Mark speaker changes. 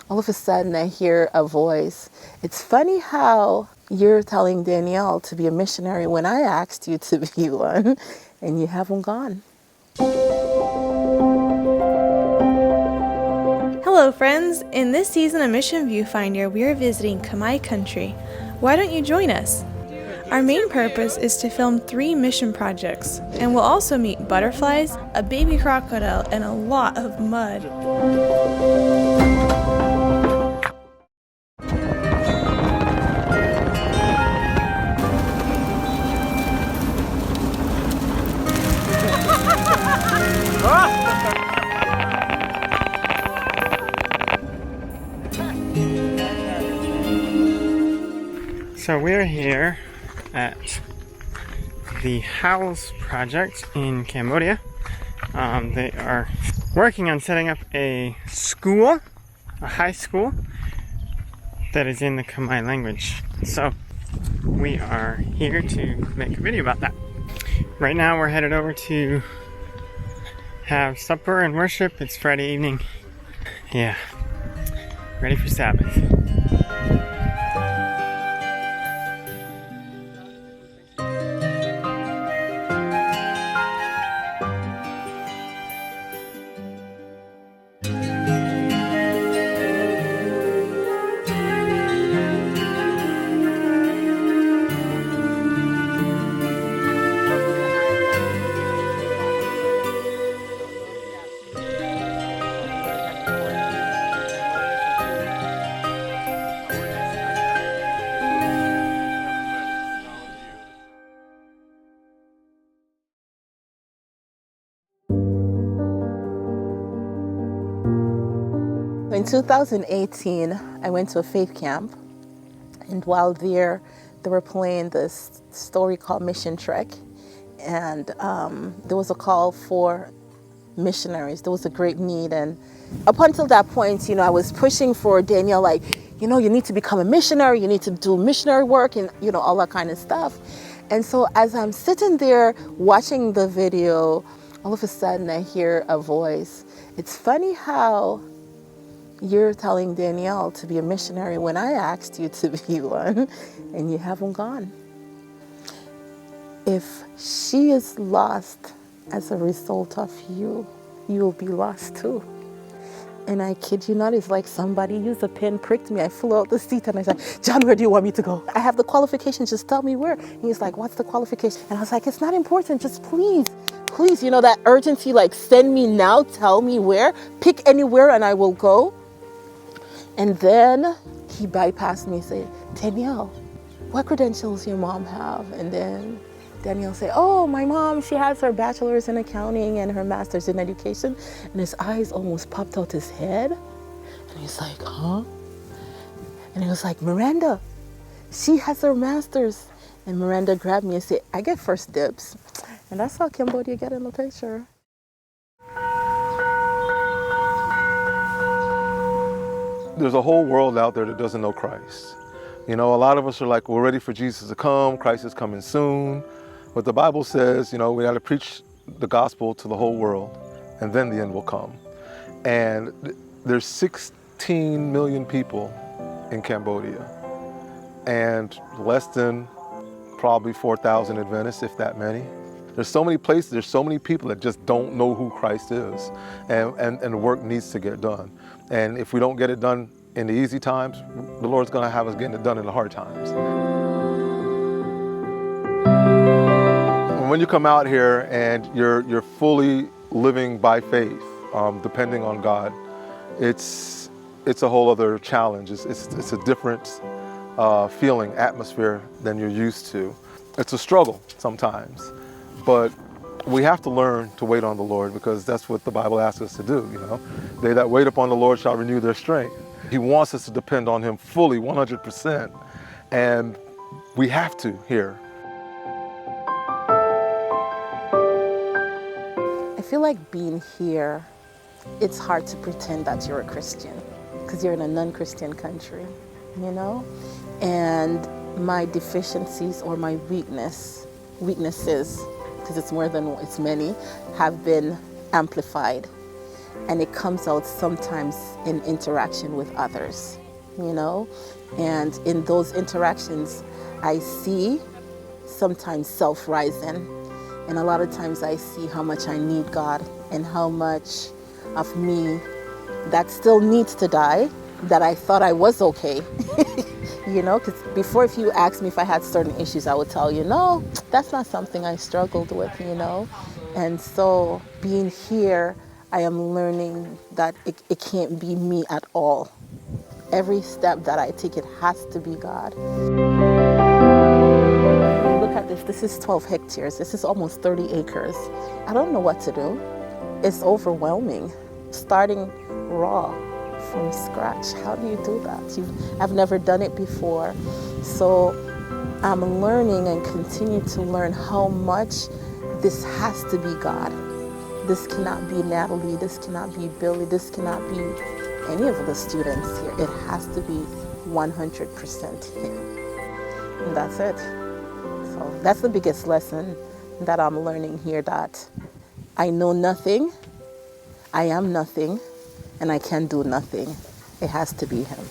Speaker 1: all of a sudden I hear a voice. It's funny how you're telling Danielle to be a missionary when I asked you to be one, and you haven't gone.
Speaker 2: Hello friends! In this season of Mission Viewfinder, we are visiting Khmer Country. Why don't you join us? Our main purpose is to film 3 mission projects, and we'll also meet butterflies, a baby crocodile, and a lot of mud.
Speaker 3: So we're here at the Howells project in Cambodia. They are working on setting up a school, a high school, that is in the Khmer language. So we are here to make a video about that. Right now we're headed over to have supper and worship. It's Friday evening. Yeah, ready for Sabbath.
Speaker 1: In 2018, I went to a faith camp, and while there, they were playing this story called Mission Trek, and there was a call for missionaries. There was a great need, and up until that point, I was pushing for Danielle, like, you need to become a missionary, you need to do missionary work, and all that kind of stuff. And so as I'm sitting there watching the video, all of a sudden I hear a voice. It's funny how you're telling Danielle to be a missionary when I asked you to be one, and you haven't gone. If she is lost as a result of you, you'll be lost too. And I kid you not, it's like somebody used a pin, pricked me. I flew out the seat and I said, John, where do you want me to go? I have the qualifications, just tell me where. And he's like, what's the qualification? And I was like, it's not important, just please, that urgency, like send me now, tell me where, pick anywhere and I will go. And then he bypassed me and said, Danielle, what credentials your mom have? And then Danielle said, oh, my mom, she has her bachelor's in accounting and her master's in education. And his eyes almost popped out his head. And he's like, huh? And he was like, Miranda, she has her master's. And Miranda grabbed me and said, I get first dibs. And that's how Cambodia got in the picture.
Speaker 4: There's a whole world out there that doesn't know Christ. A lot of us are like, we're ready for Jesus to come. Christ is coming soon. But the Bible says, we got to preach the gospel to the whole world, and then the end will come. And there's 16 million people in Cambodia, and less than probably 4,000 Adventists, if that many. There's so many places, there's so many people that just don't know who Christ is, and the work needs to get done. And if we don't get it done in the easy times, the Lord's gonna have us getting it done in the hard times. When you come out here and you're fully living by faith, depending on God, it's a whole other challenge. It's a different feeling, atmosphere than you're used to. It's a struggle sometimes, but we have to learn to wait on the Lord, because that's what the Bible asks us to do, They that wait upon the Lord shall renew their strength. He wants us to depend on Him fully, 100%, and we have to here.
Speaker 1: I feel like being here, it's hard to pretend that you're a Christian, because you're in a non-Christian country, And my deficiencies or my weaknesses, because it's many, have been amplified. and it comes out sometimes in interaction with others, you know? And in those interactions, I see sometimes self rising, and a lot of times I see how much I need God and how much of me that still needs to die, that I thought I was okay. You know, because before, if you asked me if I had certain issues, I would tell you, no, that's not something I struggled with, you know. And so being here, I am learning that it can't be me at all. Every step that I take, it has to be God. Look at this. This is 12 hectares. This is almost 30 acres. I don't know what to do. It's overwhelming. Starting raw from scratch. How do you do that? I've never done it before. So I'm learning and continue to learn how much this has to be God. This cannot be Natalie. This cannot be Billy. This cannot be any of the students here. It has to be 100% Him. And that's it. So that's the biggest lesson that I'm learning here, that I know nothing, I am nothing, and I can do nothing. It has to be Him.